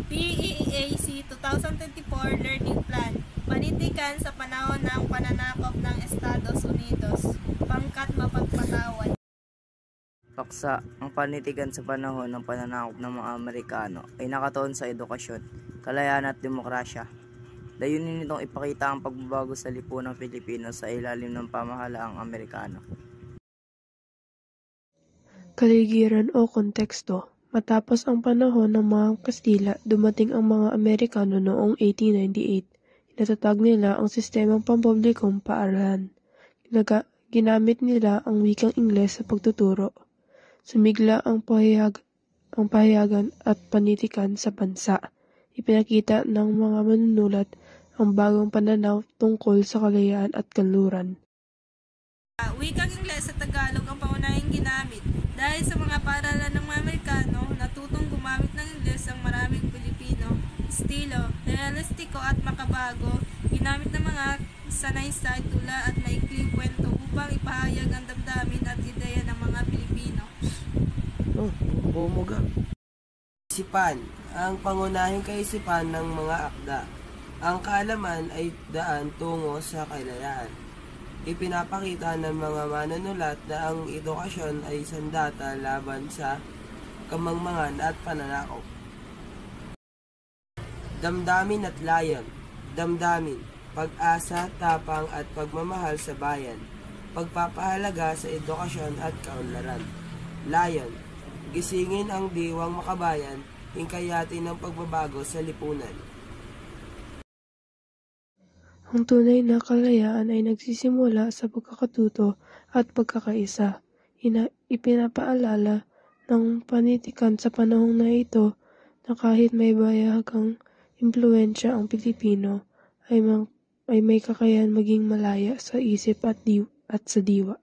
PEAC 2024 Learning Plan, panitikan sa panahon ng pananakop ng Estados Unidos, pangkat mapagpatawad. Paksa, ang panitikan sa panahon ng pananakop ng mga Amerikano ay nakatuon sa edukasyon, kalayaan at demokrasya. Layunin nitong ipakita ang pagbabago sa lipunang Pilipino sa ilalim ng pamahalaang Amerikano. Kaligiran o konteksto. Matapos ang panahon ng mga Kastila, dumating ang mga Amerikano noong 1898. Inatatag nila ang sistemang pampublikong paaralan. Ginamit nila ang wikang Ingles sa pagtuturo. Sumigla ang pahayagan at panitikan sa bansa. Ipinakita ng mga manunulat ang bagong pananaw tungkol sa kalayaan at kanluran. Wikang Ingles sa Tagalog ang pangunahing ginamit. Dahil sa mga paaralan ng mga Amerikano, natutong gumamit ng Ingles ang maraming Pilipino. Estilo, realistiko at makabago, ginamit ng mga sanaysay, tula at maikling kwento upang ipahayag ang damdamin at ideya ng mga Pilipino. Isipan, ang pangunahing kaisipan ng mga akda. Ang kaalaman ay daan tungo sa kalayaan. Ipinapakita ng mga manunulat na ang edukasyon ay sandata laban sa kamangmangan at pananakop. Damdamin at layon. Damdamin, pag-asa, tapang at pagmamahal sa bayan. Pagpapahalaga sa edukasyon at kaunlaran. Layon, gisingin ang diwang makabayan, hingkayatin ng pagbabago sa lipunan. Ang tunay na kalayaan ay nagsisimula sa pagkakatuto at pagkakaisa. Ipinapaalala ng panitikan sa panahon na ito na kahit may bayagang impluwensya ang Pilipino, ay may kakayahan maging malaya sa isip at sa diwa.